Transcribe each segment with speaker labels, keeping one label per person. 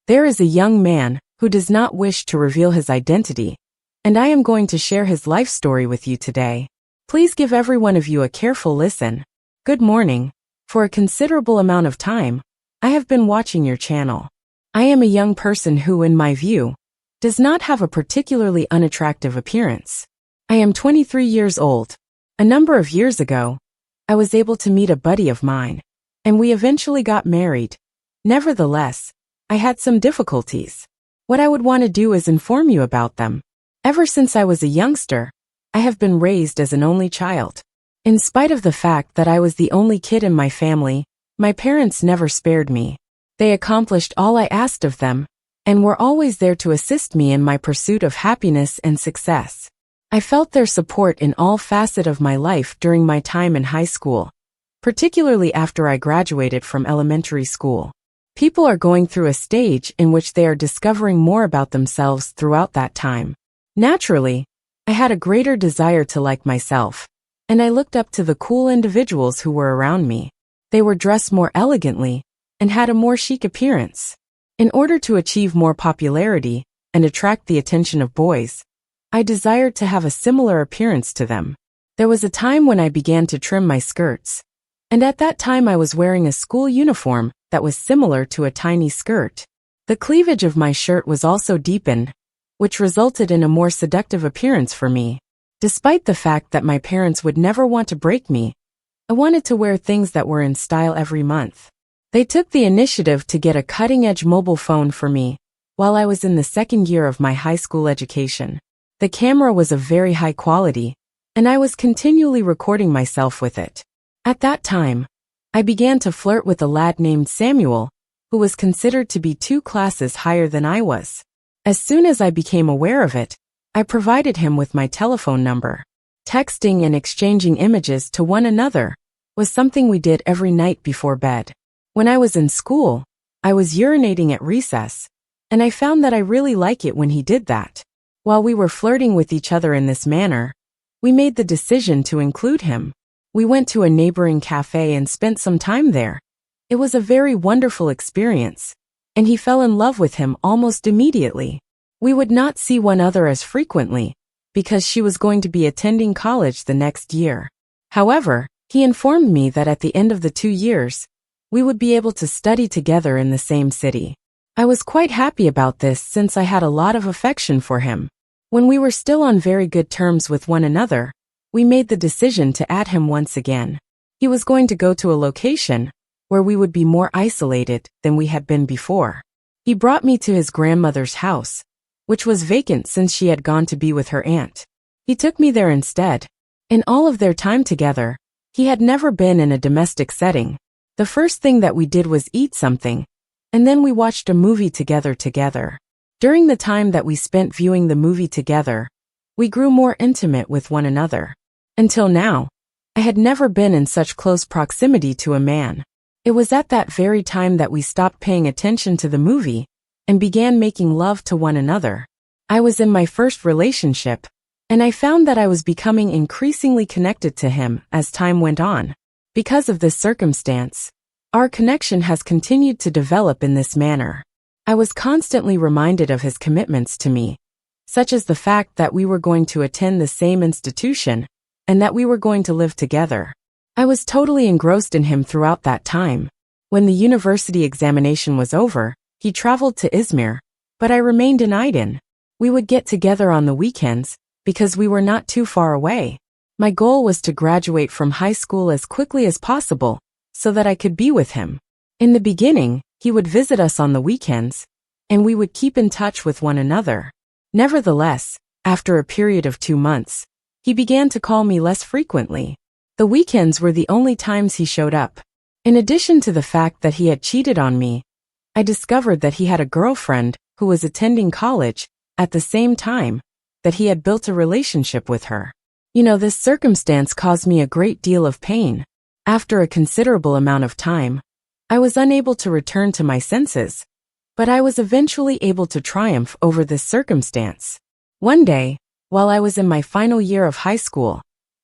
Speaker 1: There is a young man who does not wish to reveal his identity, and I am going to share his life story with you today. Please give every one of you a careful listen. Good morning. For a considerable amount of time, I have been watching your channel. I am a young person who, in my view, does not have a particularly unattractive appearance. I am 23 years old. A number of years ago, I was able to meet a buddy of mine, and we eventually got married. Nevertheless, I had some difficulties. What I would want to do is inform you about them. Ever since I was a youngster, I have been raised as an only child. In spite of the fact that I was the only kid in my family, my parents never spared me. They accomplished all I asked of them, and were always there to assist me in my pursuit of happiness and success. I felt their support in all facets of my life during my time in high school, particularly after I graduated from elementary school. People are going through a stage in which they are discovering more about themselves throughout that time. Naturally, I had a greater desire to like myself, and I looked up to the cool individuals who were around me. They were dressed more elegantly and had a more chic appearance. In order to achieve more popularity and attract the attention of boys, I desired to have a similar appearance to them. There was a time when I began to trim my skirts, and at that time I was wearing a school uniform that was similar to a tiny skirt. The cleavage of my shirt was also deepened, which resulted in a more seductive appearance for me. Despite the fact that my parents would never want to break me, I wanted to wear things that were in style every month. They took the initiative to get a cutting-edge mobile phone for me while I was in the second year of my high school education. The camera was of very high quality, and I was continually recording myself with it. At that time, I began to flirt with a lad named Samuel, who was considered to be 2 classes higher than I was. As soon as I became aware of it, I provided him with my telephone number. Texting and exchanging images to one another was something we did every night before bed. When I was in school, I was urinating at recess, and I found that I really like it when he did that. While we were flirting with each other in this manner, we made the decision to include him. We went to a neighboring cafe and spent some time there. It was a very wonderful experience, and he fell in love with him almost immediately. We would not see one another as frequently, because she was going to be attending college the next year. However, he informed me that at the end of the 2 years, we would be able to study together in the same city. I was quite happy about this since I had a lot of affection for him. When we were still on very good terms with one another, we made the decision to add him once again. He was going to go to a location where we would be more isolated than we had been before. He brought me to his grandmother's house, which was vacant since she had gone to be with her aunt. He took me there instead. In all of their time together, he had never been in a domestic setting. The first thing that we did was eat something, and then we watched a movie together. During the time that we spent viewing the movie together, we grew more intimate with one another. Until now, I had never been in such close proximity to a man. It was at that very time that we stopped paying attention to the movie and began making love to one another. I was in my first relationship, and I found that I was becoming increasingly connected to him as time went on. Because of this circumstance, our connection has continued to develop in this manner. I was constantly reminded of his commitments to me, such as the fact that we were going to attend the same institution and that we were going to live together. I was totally engrossed in him throughout that time. When the university examination was over, he traveled to Izmir, but I remained in Aydin. We would get together on the weekends because we were not too far away. My goal was to graduate from high school as quickly as possible so that I could be with him. In the beginning, he would visit us on the weekends, and we would keep in touch with one another. Nevertheless, after a period of 2 months, he began to call me less frequently. The weekends were the only times he showed up. In addition to the fact that he had cheated on me, I discovered that he had a girlfriend who was attending college at the same time that he had built a relationship with her. This circumstance caused me a great deal of pain. After a considerable amount of time, I was unable to return to my senses, but I was eventually able to triumph over this circumstance. One day, while I was in my final year of high school,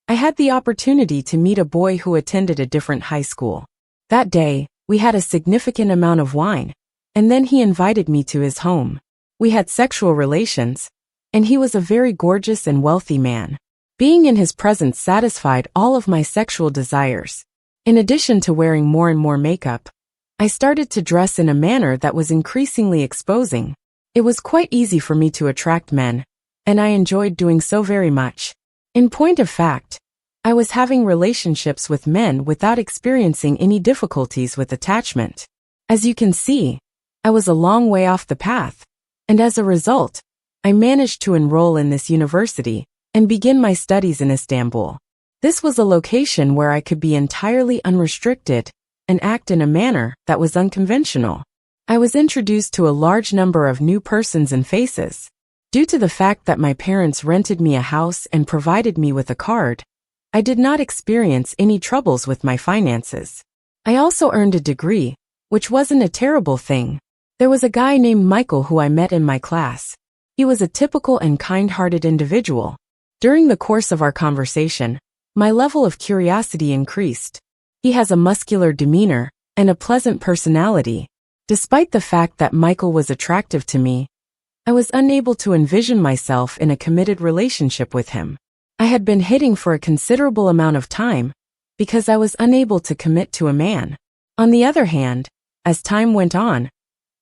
Speaker 1: I had the opportunity to meet a boy who attended a different high school. That day, we had a significant amount of wine, and then he invited me to his home. We had sexual relations, and he was a very gorgeous and wealthy man. Being in his presence satisfied all of my sexual desires. In addition to wearing more and more makeup, I started to dress in a manner that was increasingly exposing. It was quite easy for me to attract men, and I enjoyed doing so very much. In point of fact, I was having relationships with men without experiencing any difficulties with attachment. As you can see, I was a long way off the path, and as a result, I managed to enroll in this university and begin my studies in Istanbul. This was a location where I could be entirely unrestricted and act in a manner that was unconventional. I was introduced to a large number of new persons and faces. Due to the fact that my parents rented me a house and provided me with a card, I did not experience any troubles with my finances. I also earned a degree, which wasn't a terrible thing. There was a guy named Michael who I met in my class. He was a typical and kind-hearted individual. During the course of our conversation, my level of curiosity increased. He has a muscular demeanor and a pleasant personality. Despite the fact that Michael was attractive to me, I was unable to envision myself in a committed relationship with him. I had been hitting for a considerable amount of time because I was unable to commit to a man. On the other hand, as time went on,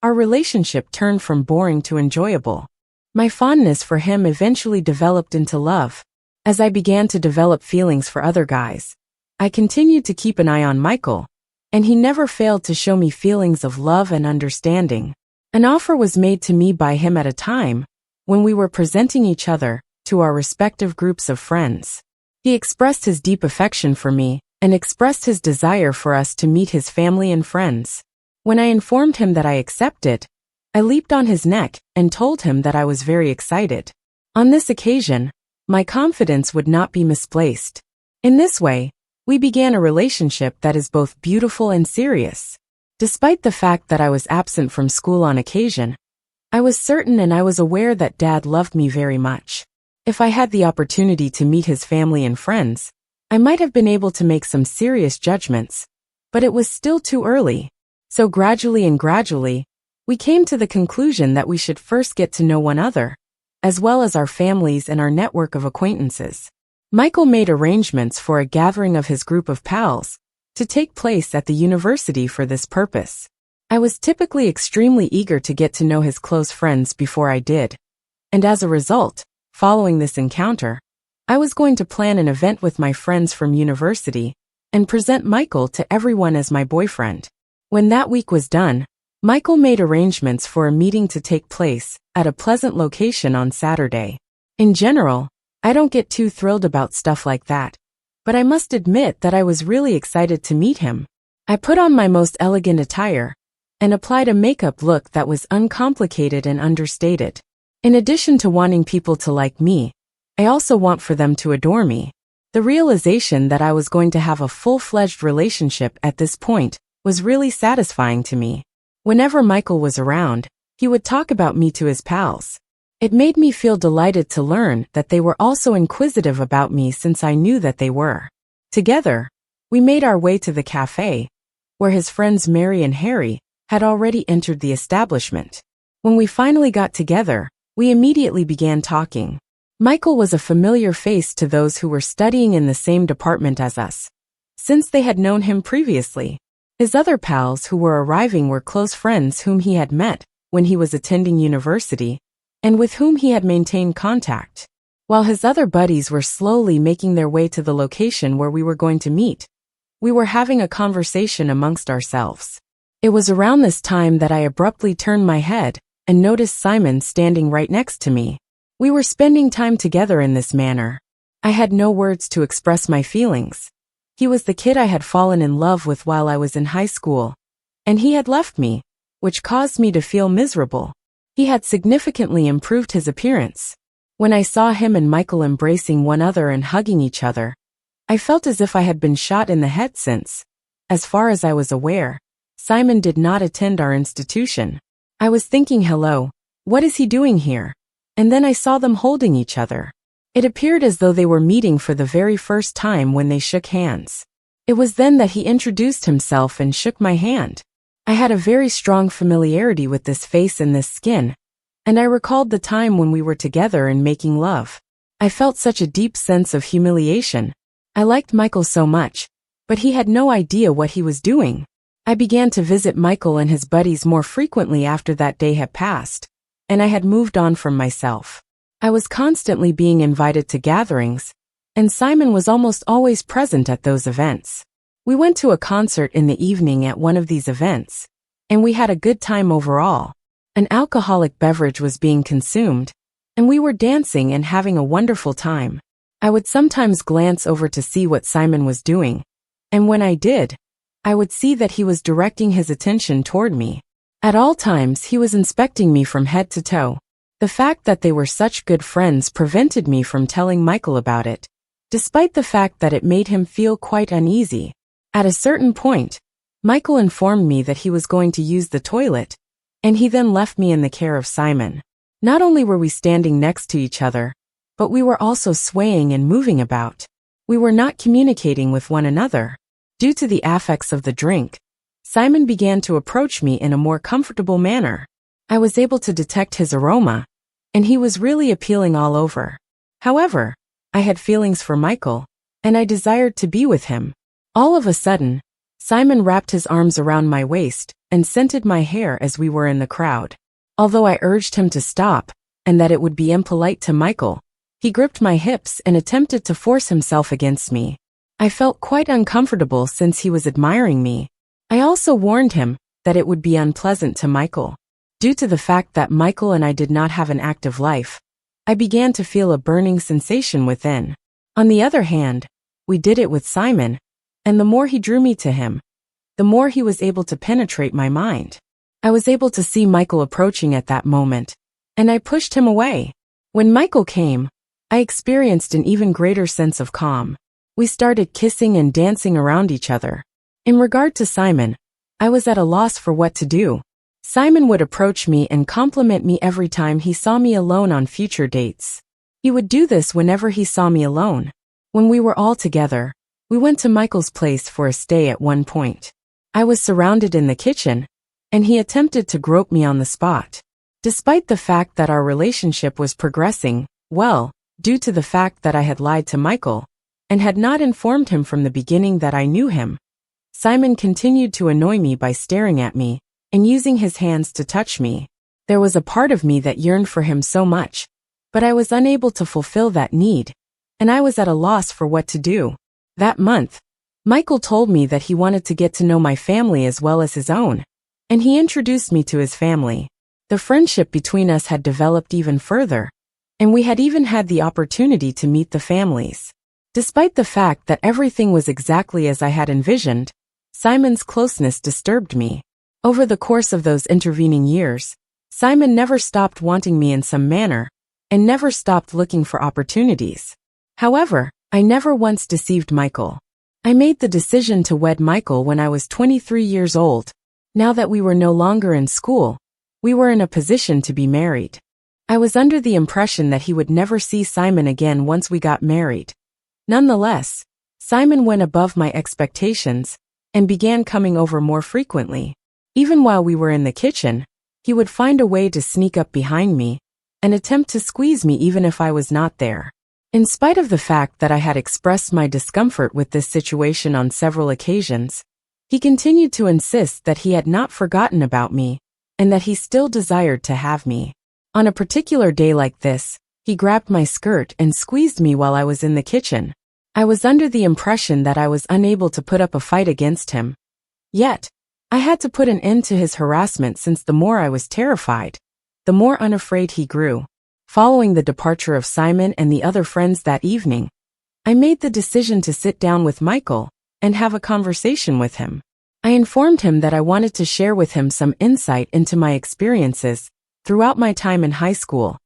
Speaker 1: our relationship turned from boring to enjoyable. My fondness for him eventually developed into love. As I began to develop feelings for other guys, I continued to keep an eye on Michael, and he never failed to show me feelings of love and understanding. An offer was made to me by him at a time when we were presenting each other to our respective groups of friends. He expressed his deep affection for me and expressed his desire for us to meet his family and friends. When I informed him that I accepted, I leaped on his neck and told him that I was very excited. On this occasion, my confidence would not be misplaced. In this way, we began a relationship that is both beautiful and serious. Despite the fact that I was absent from school on occasion, I was certain and I was aware that Dad loved me very much. If I had the opportunity to meet his family and friends, I might have been able to make some serious judgments, but it was still too early. So gradually, we came to the conclusion that we should first get to know one another, as well as our families and our network of acquaintances. Michael made arrangements for a gathering of his group of pals to take place at the university for this purpose. I was typically extremely eager to get to know his close friends before I did, and as a result, following this encounter, I was going to plan an event with my friends from university and present Michael to everyone as my boyfriend. When that week was done, Michael made arrangements for a meeting to take place at a pleasant location on Saturday. In general, I don't get too thrilled about stuff like that, but I must admit that I was really excited to meet him. I put on my most elegant attire and applied a makeup look that was uncomplicated and understated. In addition to wanting people to like me, I also want for them to adore me. The realization that I was going to have a full-fledged relationship at this point was really satisfying to me. Whenever Michael was around, he would talk about me to his pals. It made me feel delighted to learn that they were also inquisitive about me since I knew that they were. Together, we made our way to the cafe, where his friends Mary and Harry had already entered the establishment. When we finally got together, we immediately began talking. Michael was a familiar face to those who were studying in the same department as us, since they had known him previously. His other pals who were arriving were close friends whom he had met when he was attending university, and with whom he had maintained contact. While his other buddies were slowly making their way to the location where we were going to meet, we were having a conversation amongst ourselves. It was around this time that I abruptly turned my head and noticed Simon standing right next to me. We were spending time together in this manner. I had no words to express my feelings. He was the kid I had fallen in love with while I was in high school, and he had left me, which caused me to feel miserable. He had significantly improved his appearance. When I saw him and Michael embracing one another and hugging each other, I felt as if I had been shot in the head since, as far as I was aware, Simon did not attend our institution. I was thinking, hello, what is he doing here? And then I saw them holding each other. It appeared as though they were meeting for the very first time when they shook hands. It was then that he introduced himself and shook my hand. I had a very strong familiarity with this face and this skin, and I recalled the time when we were together and making love. I felt such a deep sense of humiliation. I liked Michael so much, but he had no idea what he was doing. I began to visit Michael and his buddies more frequently after that day had passed, and I had moved on from myself. I was constantly being invited to gatherings, and Simon was almost always present at those events. We went to a concert in the evening at one of these events, and we had a good time overall. An alcoholic beverage was being consumed, and we were dancing and having a wonderful time. I would sometimes glance over to see what Simon was doing, and when I did, I would see that he was directing his attention toward me. At all times he was inspecting me from head to toe. The fact that they were such good friends prevented me from telling Michael about it, despite the fact that it made him feel quite uneasy. At a certain point, Michael informed me that he was going to use the toilet, and he then left me in the care of Simon. Not only were we standing next to each other, but we were also swaying and moving about. We were not communicating with one another. Due to the affects of the drink, Simon began to approach me in a more comfortable manner. I was able to detect his aroma, and he was really appealing all over. However, I had feelings for Michael, and I desired to be with him. All of a sudden, Simon wrapped his arms around my waist and scented my hair as we were in the crowd. Although I urged him to stop, and that it would be impolite to Michael, he gripped my hips and attempted to force himself against me. I felt quite uncomfortable since he was admiring me. I also warned him that it would be unpleasant to Michael. Due to the fact that Michael and I did not have an active life, I began to feel a burning sensation within. On the other hand, we did it with Simon, and the more he drew me to him, the more he was able to penetrate my mind. I was able to see Michael approaching at that moment, and I pushed him away. When Michael came, I experienced an even greater sense of calm. We started kissing and dancing around each other. In regard to Simon, I was at a loss for what to do. Simon would approach me and compliment me every time he saw me alone on future dates. He would do this whenever he saw me alone. When we were all together, we went to Michael's place for a stay at one point. I was surrounded in the kitchen, and he attempted to grope me on the spot. Despite the fact that our relationship was progressing well, due to the fact that I had lied to Michael, and had not informed him from the beginning that I knew him, Simon continued to annoy me by staring at me and using his hands to touch me. There was a part of me that yearned for him so much, but I was unable to fulfill that need, and I was at a loss for what to do. That month, Michael told me that he wanted to get to know my family as well as his own, and he introduced me to his family. The friendship between us had developed even further, and we had even had the opportunity to meet the families. Despite the fact that everything was exactly as I had envisioned, Simon's closeness disturbed me. Over the course of those intervening years, Simon never stopped wanting me in some manner, and never stopped looking for opportunities. However, I never once deceived Michael. I made the decision to wed Michael when I was 23 years old. Now that we were no longer in school, we were in a position to be married. I was under the impression that he would never see Simon again once we got married. Nonetheless, Simon went above my expectations and began coming over more frequently. Even while we were in the kitchen, he would find a way to sneak up behind me and attempt to squeeze me even if I was not there. In spite of the fact that I had expressed my discomfort with this situation on several occasions, he continued to insist that he had not forgotten about me and that he still desired to have me. On a particular day like this, he grabbed my skirt and squeezed me while I was in the kitchen. I was under the impression that I was unable to put up a fight against him. Yet, I had to put an end to his harassment since the more I was terrified, the more unafraid he grew. Following the departure of Simon and the other friends that evening, I made the decision to sit down with Michael and have a conversation with him. I informed him that I wanted to share with him some insight into my experiences throughout my time in high school,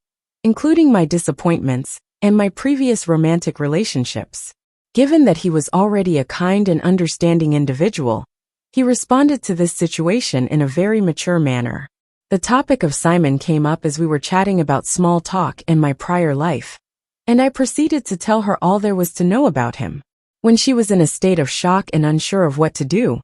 Speaker 1: including my disappointments and my previous romantic relationships. Given that he was already a kind and understanding individual, he responded to this situation in a very mature manner. The topic of Simon came up as we were chatting about small talk and my prior life, and I proceeded to tell her all there was to know about him. When she was in a state of shock and unsure of what to do,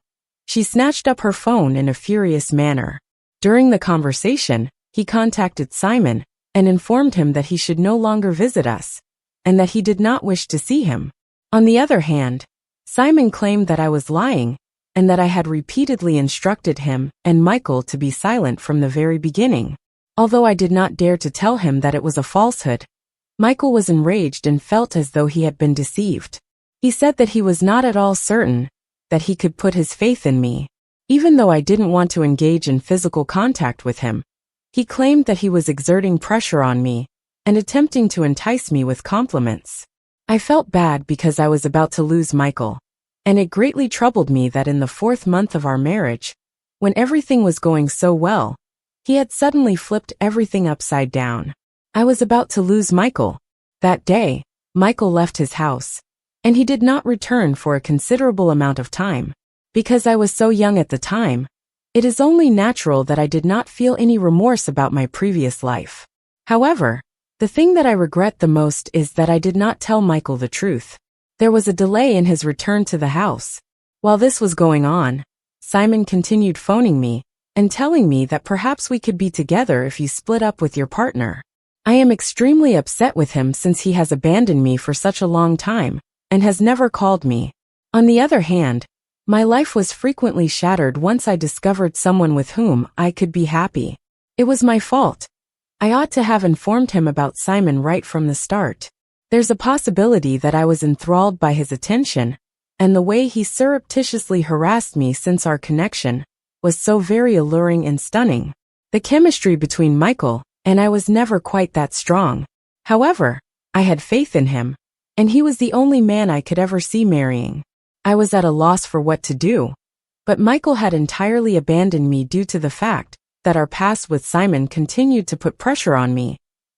Speaker 1: She snatched up her phone in a furious manner. During the conversation, he contacted Simon and informed him that he should no longer visit us, and that he did not wish to see him. On the other hand, Simon claimed that I was lying, and that I had repeatedly instructed him and Michael to be silent from the very beginning. Although I did not dare to tell him that it was a falsehood, Michael was enraged and felt as though he had been deceived. He said that he was not at all certain that he could put his faith in me. Even though I didn't want to engage in physical contact with him, he claimed that he was exerting pressure on me and attempting to entice me with compliments. I felt bad because I was about to lose Michael, and it greatly troubled me that in the 4th month of our marriage, when everything was going so well, he had suddenly flipped everything upside down. I was about to lose Michael. That day, Michael left his house, and he did not return for a considerable amount of time. Because I was so young at the time, it is only natural that I did not feel any remorse about my previous life. However, the thing that I regret the most is that I did not tell Michael the truth. There was a delay in his return to the house. While this was going on, Simon continued phoning me and telling me that perhaps we could be together if you split up with your partner. I am extremely upset with him since he has abandoned me for such a long time and has never called me. On the other hand, my life was frequently shattered once I discovered someone with whom I could be happy. It was my fault. I ought to have informed him about Simon right from the start. There's a possibility that I was enthralled by his attention, and the way he surreptitiously harassed me since our connection was so very alluring and stunning. The chemistry between Michael and I was never quite that strong. However, I had faith in him, and he was the only man I could ever see marrying. I was at a loss for what to do, but Michael had entirely abandoned me due to the fact that our past with Simon continued to put pressure on me,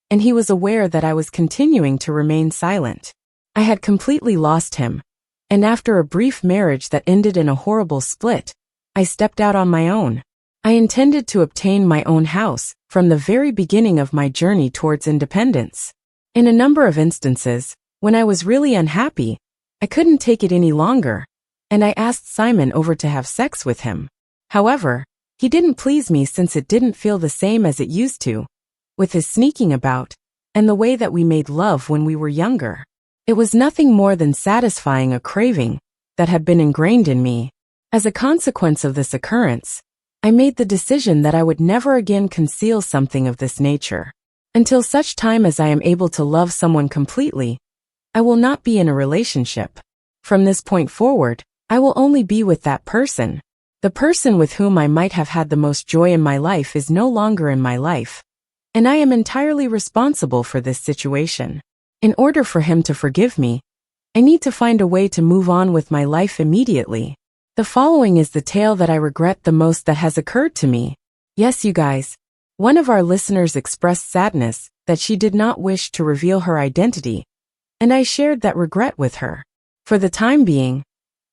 Speaker 1: and he was aware that I was continuing to remain silent. I had completely lost him, and after a brief marriage that ended in a horrible split, I stepped out on my own. I intended to obtain my own house from the very beginning of my journey towards independence. In a number of instances, when I was really unhappy, I couldn't take it any longer, and I asked Simon over to have sex with him. However, he didn't please me since it didn't feel the same as it used to, with his sneaking about, and the way that we made love when we were younger. It was nothing more than satisfying a craving that had been ingrained in me. As a consequence of this occurrence, I made the decision that I would never again conceal something of this nature. Until such time as I am able to love someone completely, I will not be in a relationship. From this point forward, I will only be with that person. The person with whom I might have had the most joy in my life is no longer in my life, and I am entirely responsible for this situation. In order for him to forgive me, I need to find a way to move on with my life immediately. The following is the tale that I regret the most that has occurred to me. Yes, you guys. One of our listeners expressed sadness that she did not wish to reveal her identity, and I shared that regret with her. For the time being,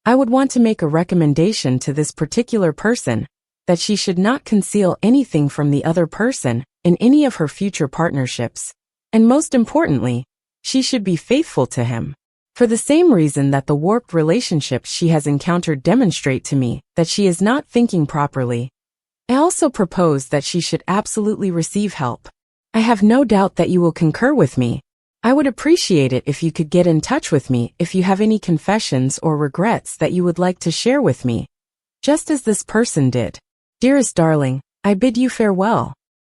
Speaker 1: I would want to make a recommendation to this particular person that she should not conceal anything from the other person in any of her future partnerships, and most importantly, she should be faithful to him. For the same reason that the warped relationships she has encountered demonstrate to me that she is not thinking properly, I also propose that she should absolutely receive help. I have no doubt that you will concur with me. I would appreciate it if you could get in touch with me if you have any confessions or regrets that you would like to share with me, just as this person did. Dearest darling, I bid you farewell.